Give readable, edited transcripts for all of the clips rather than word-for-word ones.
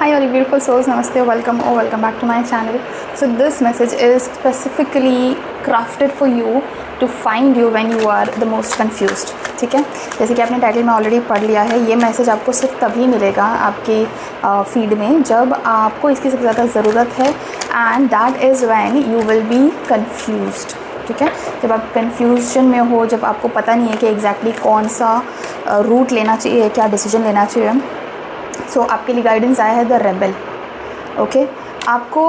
Hi all you beautiful souls, namaste, welcome back to my channel. So this message is specifically crafted for you to find you when you are the most confused. ठीक है, जैसे कि आपने title में already पढ़ लिया है, ये मैसेज आपको सिर्फ तभी मिलेगा आपके फीड में जब आपको इसकी सबसे ज़्यादा ज़रूरत है, and that is when you will B confused. ठीक है, जब आप कन्फ्यूजन में हो, जब आपको पता नहीं है कि एग्जैक्टली कौन सा रूट लेना चाहिए, क्या डिसीजन लेना चाहिए. सो आपके लिए गाइडेंस आया है द रेबल. ओके, आपको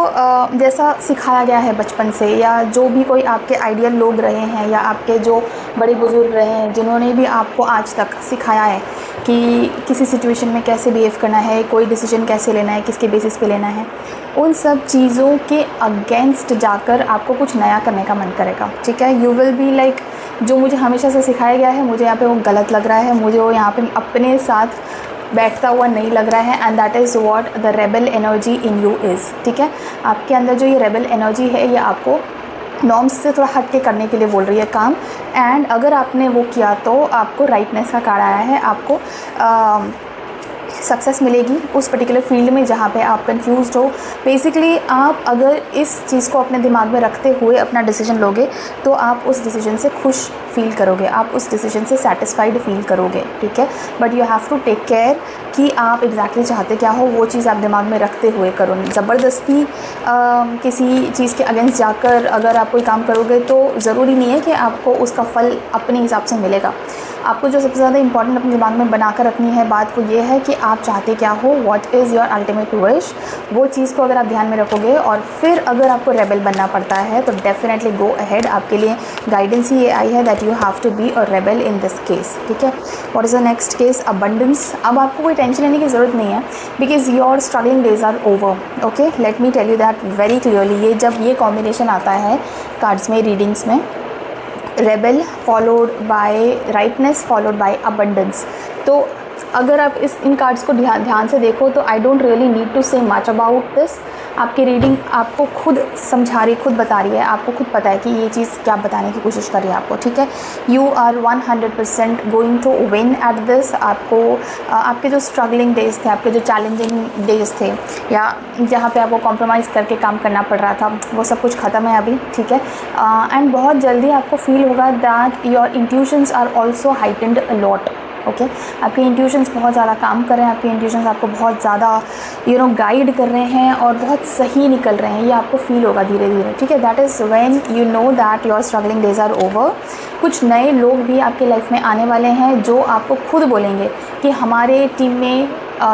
जैसा सिखाया गया है बचपन से, या जो भी कोई आपके आइडियल लोग रहे हैं, या आपके जो बड़े बुजुर्ग रहे हैं जिन्होंने भी आपको आज तक सिखाया है कि किसी सिचुएशन में कैसे बिहेव करना है, कोई डिसीजन कैसे लेना है, किसके बेसिस पे लेना है, उन सब चीज़ों के अगेंस्ट जाकर आपको कुछ नया करने का मन करेगा. ठीक है, यू विल बी लाइक, जो मुझे हमेशा से सिखाया गया है मुझे यहाँ पे वो गलत लग रहा है, मुझे वो यहाँ पे अपने साथ बैठता हुआ नहीं लग रहा है, and that is what the rebel energy in you is. ठीक है, आपके अंदर जो ये रेबल एनर्जी है ये आपको नॉर्म्स से थोड़ा हट के करने के लिए बोल रही है काम. एंड अगर आपने वो किया तो आपको राइटनेस का कार्ड आया है, आपको सक्सेस मिलेगी उस पर्टिकुलर फील्ड में जहाँ पे आप कंफ्यूज्ड हो. बेसिकली आप अगर इस चीज़ को अपने दिमाग में रखते हुए अपना डिसीजन लोगे तो आप उस डिसीजन से खुश फील करोगे, आप उस डिसीजन से सेटिस्फाइड फील करोगे. ठीक है, but you have to take care कि आप एग्जैक्टली चाहते क्या हो, वो चीज़ आप दिमाग में रखते हुए करो. ज़बरदस्ती किसी चीज़ के अगेंस्ट जाकर अगर आप कोई काम करोगे तो ज़रूरी नहीं है कि आपको उसका फल अपने हिसाब से मिलेगा. आपको जो सबसे ज़्यादा इंपॉर्टेंट अपने दिमाग में बना कर रखनी है बात, वो ये है कि आप चाहते क्या हो, what is your ultimate wish. वो चीज़ को अगर आप ध्यान में रखोगे और फिर अगर आपको रेबल बनना पड़ता है तो डेफिनेटली गो अहेड. आपके लिए गाइडेंस ही ये आई है that you have to be a rebel in this case. ठीक है, what is the next case, abundance. अब आपको कोई टेंशन लेने की ज़रूरत नहीं है because your struggling days are over. Okay, let me tell you that very clearly. ये जब ये कॉम्बिनेशन आता है कार्ड्स में, रीडिंग्स में, rebel followed by rightness followed by abundance, तो अगर आप इन कार्ड्स को ध्यान से देखो तो I don't really need to say much about this. आपकी रीडिंग आपको खुद समझा रही, खुद बता रही है, आपको खुद पता है कि ये चीज़ क्या बताने की कोशिश कर रही है आपको. ठीक है, you are 100% going to win at this. आपको आपके जो स्ट्रगलिंग डेज थे, आपके जो चैलेंजिंग डेज थे, या जहाँ पे आपको कॉम्प्रोमाइज़ करके काम करना पड़ रहा था, वो सब कुछ ख़त्म है अभी. ठीक है, एंड बहुत जल्दी आपको फील होगा that your intuitions are also heightened a lot. Okay, आपके इंट्यूशंस बहुत ज़्यादा काम कर रहे हैं, आपके इंट्यूशंस आपको बहुत ज़्यादा गाइड कर रहे हैं और बहुत सही निकल रहे हैं, ये आपको फील होगा धीरे धीरे. ठीक है, that is when you know that your struggling days are over. कुछ नए लोग भी आपके लाइफ में आने वाले हैं जो आपको खुद बोलेंगे कि हमारे टीम में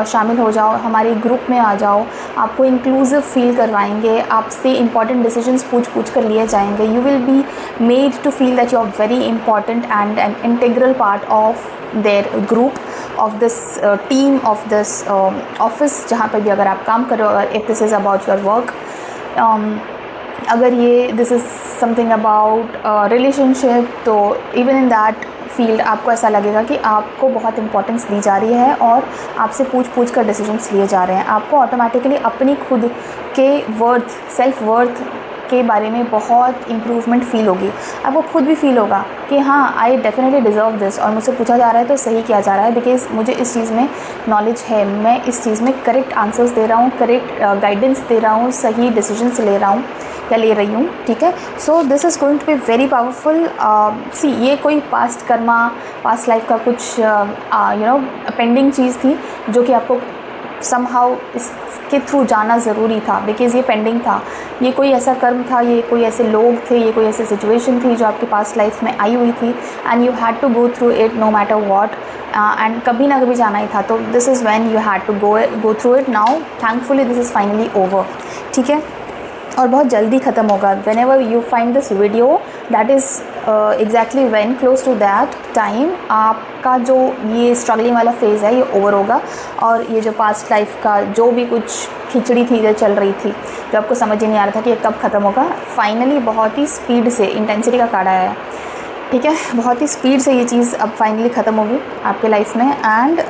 शामिल हो जाओ, हमारे ग्रुप में आ जाओ, आपको इंक्लूसिव फील करवाएंगे, आपसे इंपॉर्टेंट डिसीजंस पूछ कर लिए जाएंगे. You will be made to feel that you are very important and an integral part of their group, of this team, of this office जहाँ पर भी अगर आप काम करो. अगर if this is about your work, अगर ये this is something about relationship, तो इवन इन दैट फील्ड आपको ऐसा लगेगा कि आपको बहुत इंपॉर्टेंस दी जा रही है और आपसे पूछ कर डिसीजंस लिए जा रहे हैं. आपको ऑटोमेटिकली अपनी खुद के वर्थ, सेल्फ वर्थ के बारे में बहुत इम्प्रूवमेंट फील होगी. आपको खुद भी फील होगा कि हाँ, आई डेफिनेटली डिज़र्व दिस, और मुझसे पूछा जा रहा है तो सही किया जा रहा है बिकॉज मुझे इस चीज़ में नॉलेज है, मैं इस चीज़ में करेक्ट आंसर्स दे रहा हूँ, करेक्ट गाइडेंस दे रहा हूँ, सही डिसीजंस ले रहा हूँ या ले रही हूँ. ठीक है, so this is going to be very powerful. See, ये कोई पास्ट कर्मा, पास्ट लाइफ का कुछ पेंडिंग चीज़ थी जो कि आपको समहाउ इसके थ्रू जाना ज़रूरी था बिकॉज़ ये पेंडिंग था. ये कोई ऐसा कर्म था, ये कोई ऐसे लोग थे, ये कोई ऐसी सिचुएशन थी जो आपके पास लाइफ में आई हुई थी, and you had to go through it no matter what, and कभी ना कभी जाना ही था. तो this is when you had to go through it. Now thankfully this is finally over. ठीक है, और बहुत जल्दी ख़त्म होगा. Whenever you find this video, that is exactly when close to that time आपका जो ये स्ट्रगलिंग वाला फेज़ है ये ओवर होगा, और ये जो पास्ट लाइफ का जो भी कुछ खिचड़ी थी जो चल रही थी, जो आपको समझ ही नहीं आ रहा था कि ये कब ख़त्म होगा, फाइनली बहुत ही स्पीड से इंटेंसिटी का कार्ड आया है. ठीक है, बहुत ही स्पीड से ये चीज़ अब फाइनली ख़त्म होगी आपके लाइफ में. And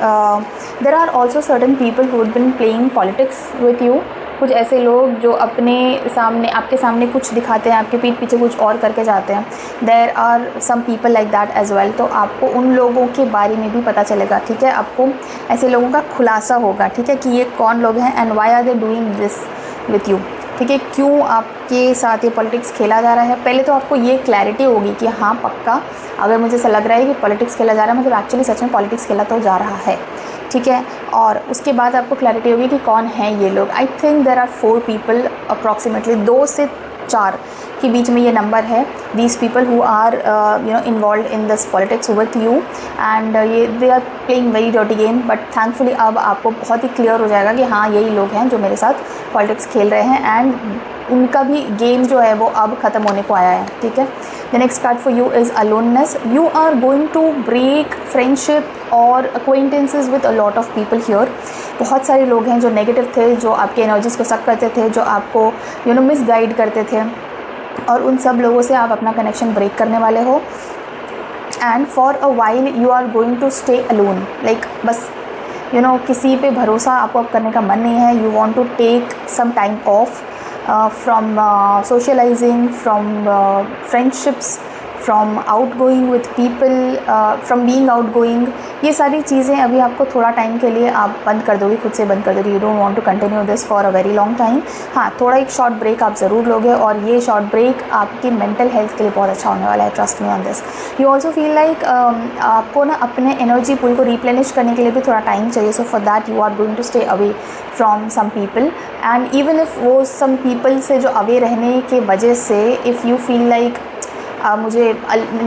there are also certain people who have been playing politics with you. कुछ ऐसे लोग जो आपके सामने कुछ दिखाते हैं, आपके पीठ पीछे कुछ और करके जाते हैं। There are some people like that as well. तो आपको उन लोगों के बारे में भी पता चलेगा, ठीक है। आपको ऐसे लोगों का खुलासा होगा, ठीक है, कि ये कौन लोग हैं and why are they doing this with you, ठीक है, क्यों आपके साथ ये पॉलिटिक्स खेला जा रहा है। पहले तो आपको ये क्लैरिटी होगी कि हाँ पक्का, अगर मुझे ऐसा लग रहा है कि पॉलिटिक्स खेला जा रहा है, मतलब एक्चुअली सच में पॉलिटिक्स खेला तो जा रहा है, ठीक है। और उसके बाद आपको क्लैरिटी होगी कि कौन है ये लोग। I think there are 4 people approximately, 2 से 4 के बीच में ये नंबर है। These people who are involve in this politics with you and ये they are playing very dirty game, but thankfully अब आपको बहुत ही क्लियर हो जाएगा कि हाँ यही लोग हैं जो मेरे साथ पॉलिटिक्स खेल रहे हैं एंड उनका भी गेम जो है वो अब ख़त्म होने को आया है, ठीक है। The next card for you is aloneness. You are going to break friendship और acquaintances with a lot of people here. बहुत सारे लोग हैं जो नेगेटिव थे, जो आपके एनर्जीज़ को सक करते थे, जो आपको मिसगाइड करते थे, और उन सब लोगों से आप अपना कनेक्शन ब्रेक करने वाले हो। And for a while you are going to stay alone, like बस किसी पे भरोसा आपको अब करने का मन नहीं है। You want to take some time off from socializing, from friendships, from outgoing with people, from being outgoing। ये सारी चीज़ें अभी आपको थोड़ा टाइम के लिए आप बंद कर दोगे, खुद से बंद कर दोगे। You don't want to continue this for a very long time. हाँ, थोड़ा एक शॉर्ट ब्रेक आप ज़रूर लोगे और ये शॉर्ट ब्रेक आपकी मेंटल हेल्थ के लिए बहुत अच्छा होने वाला है, trust me on this. You also feel like आपको ना अपने एनर्जी पूल को रिप्लेनिश करने के लिए भी थोड़ा टाइम चाहिए। So for that you are going to stay away from some people and even if वो सम पीपल से जो अवे रहने के वजह से इफ़ यू फील लाइक मुझे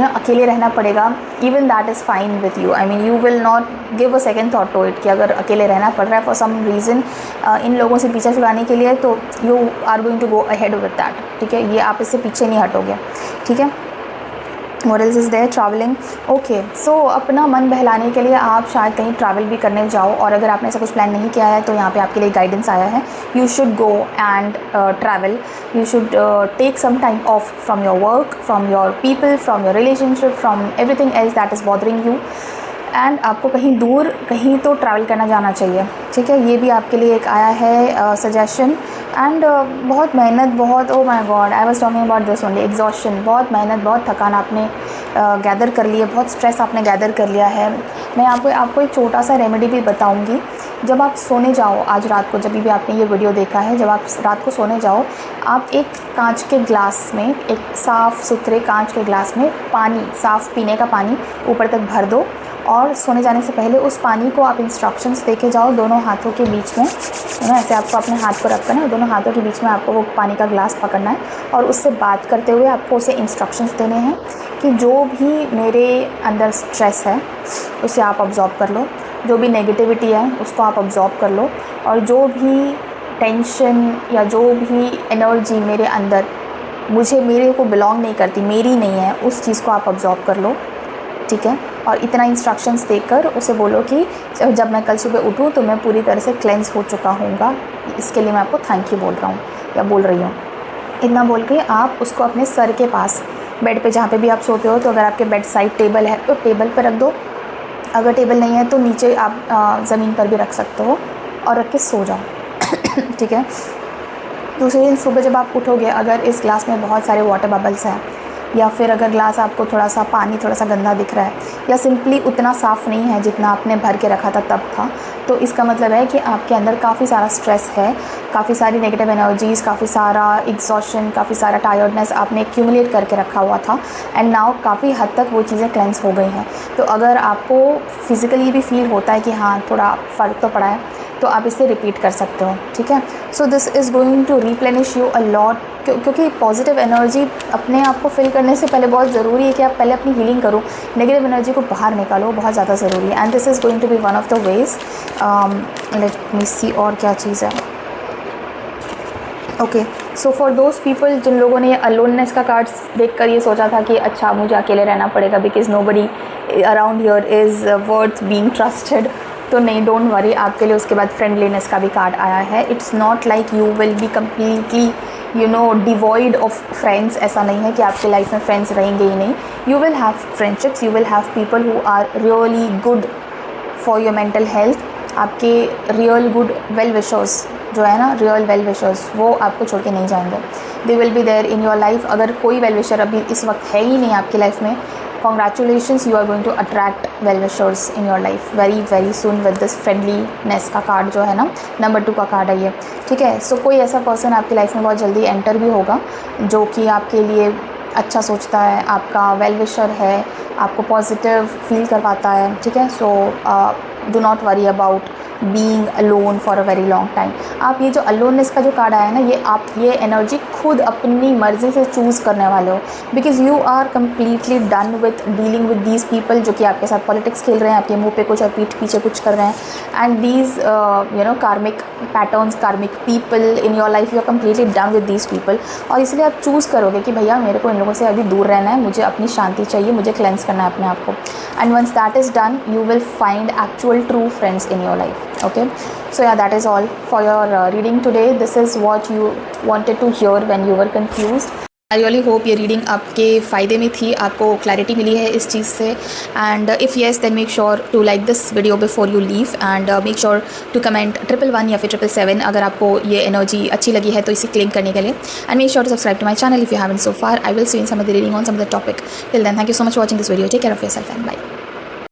अकेले रहना पड़ेगा, even that is fine with you. I mean you will not give a second thought to it कि अगर अकेले रहना पड़ रहा है फॉर सम रीज़न इन लोगों से पीछा छुड़ाने के लिए, तो you are going to go ahead with that, ठीक है। ये आप इससे पीछे नहीं हटोगे, ठीक है। What else is there? Travelling. Okay, so अपना मन बहलाने के लिए आप शायद कहीं ट्रैवल भी करने जाओ, और अगर आपने ऐसा कुछ प्लान नहीं किया है तो यहाँ पे आपके लिए गाइडेंस आया है। You should go and travel. You should take some time off from your work, from your people, from your relationship, from everything else that is bothering you and आपको कहीं दूर कहीं तो ट्रैवल करना जाना चाहिए, ठीक है। ये भी आपके लिए एक आया है सजेशन। एंड बहुत मेहनत, बहुत oh my God, I was talking about this only, exhaustion. बहुत मेहनत, बहुत थकान आपने गैदर कर ली है, बहुत स्ट्रेस आपने गैदर कर लिया है। मैं आपको एक छोटा सा रेमेडी भी बताऊंगी। जब आप सोने जाओ आज रात को, जब भी आपने ये वीडियो देखा है, जब आप रात को सोने जाओ, आप एक कांच के ग्लास में, एक साफ़ सुथरे कांच के ग्लास में पानी, साफ़ पीने का पानी ऊपर तक भर दो और सोने जाने से पहले उस पानी को आप इंस्ट्रक्शंस देके जाओ दोनों हाथों के बीच में, ऐसे आपको अपने हाथ को रखना है, दोनों हाथों के बीच में आपको वो पानी का ग्लास पकड़ना है और उससे बात करते हुए आपको उसे इंस्ट्रक्शंस देने हैं कि जो भी मेरे अंदर स्ट्रेस है उसे आप ऑब्जॉर्व कर लो, जो भी नेगेटिविटी है उसको आप ऑब्जॉर्व कर लो, और जो भी टेंशन या जो भी एनर्जी मेरे अंदर मेरे को बिलोंग नहीं करती, मेरी नहीं है, उस चीज़ को आप ऑब्जॉर्व कर लो, ठीक है। और इतना इंस्ट्रक्शंस देकर उसे बोलो कि जब मैं कल सुबह उठूँ तो मैं पूरी तरह से क्लेंस हो चुका हूँगा, इसके लिए मैं आपको थैंक यू बोल रहा हूँ या बोल रही हूँ। इतना बोल के आप उसको अपने सर के पास, बेड पे जहाँ पे भी आप सोते हो, तो अगर आपके बेड साइड टेबल है तो टेबल पर रख दो, अगर टेबल नहीं है तो नीचे आप ज़मीन पर भी रख सकते हो और रख के सो जाओ, ठीक है। दूसरे दिन सुबह जब आप उठोगे, अगर इस ग्लास में बहुत सारे वाटर बबल्स हैं या फिर अगर ग्लास आपको थोड़ा सा पानी थोड़ा सा गंदा दिख रहा है या सिंपली उतना साफ़ नहीं है जितना आपने भर के रखा था तब था, तो इसका मतलब है कि आपके अंदर काफ़ी सारा स्ट्रेस है, काफ़ी सारी नेगेटिव एनर्जीज़, काफ़ी सारा एग्जॉशन, काफ़ी सारा टायर्डनेस आपने एक्यूमुलेट करके रखा हुआ था एंड नाउ काफ़ी हद तक वो चीज़ें क्लेंस हो गई हैं। तो अगर आपको फिज़िकली भी फील होता है कि हाँ थोड़ा फ़र्क तो पड़ा है, तो आप इसे रिपीट कर सकते हो, ठीक है। So this is going to replenish you a lot, क्योंकि पॉजिटिव एनर्जी अपने आप को फिल करने से पहले बहुत ज़रूरी है कि आप पहले अपनी हीलिंग करो, नेगेटिव एनर्जी को बाहर निकालो, बहुत ज़्यादा ज़रूरी है। And this is going to be one of the ways. Let me see और क्या चीज़ है। Okay, so for those people जिन लोगों ने अलोननेस का कार्ड देख कर ये सोचा था कि अच्छा मुझे अकेले रहना पड़ेगा because nobody around here is worth being trusted, तो नहीं, डोंट वरी, आपके लिए उसके बाद फ्रेंडलीनेस का भी कार्ड आया है। It's not like you will be completely devoid of friends, ऐसा नहीं है कि आपके लाइफ में फ्रेंड्स रहेंगे ही नहीं। You will have friendships, you will have people who are really good for your mental health, आपके रियल गुड वेल विशर्स जो है ना रियल वेल विशर्स, वो आपको छोड़ के नहीं जाएंगे। They will be there in your life. अगर कोई वेल विशर अभी इस वक्त है ही नहीं आपकी लाइफ में, congratulations, you are going to attract well wishers in your life very very soon with this friendliness का कार्ड जो है ना, नंबर 2 का कार्ड है ये, ठीक है। सो कोई ऐसा पर्सन आपकी लाइफ में बहुत जल्दी एंटर भी होगा जो कि आपके लिए अच्छा सोचता है, आपका वेल विशर है, आपको पॉजिटिव फील करवाता है, ठीक है। So do not worry about being alone for a very long time. आप ये जो अलोननेस का जो कार्ड आया है ना, ये आप ये एनर्जी खुद अपनी मर्ज़ी से चूज़ करने वाले हो, because you are completely done with dealing with these people जो कि आपके साथ पॉलिटिक्स खेल रहे हैं, आपके मुंह पे कुछ और पीठ पीछे कुछ कर रहे हैं। And these you know karmic patterns, karmic people in your life, you are completely done with these people. और इसलिए आप चूज़ करोगे कि भैया मेरे को इन लोगों से अभी दूर रहना है, मुझे अपनी शांति चाहिए, मुझे क्लेंस करना है अपने आप को। And once that is done, you will find actual true friends in your life. Okay, so yeah, that is all for your reading today. This is what you wanted to hear when you were confused. I really hope ये reading आपके फ़ायदे में थी, आपको clarity मिली है इस चीज़ से। And if yes then make sure to like this video before you leave, and make sure to comment 111 या फिर 777 अगर आपको ये एनर्जी अच्छी लगी है तो इसे क्लेम करने के लिए। And make sure to subscribe to my channel if you haven't so far. I will see in some other reading on some other topic. Till then, thank you so much for watching this video. Take care of yourself and bye.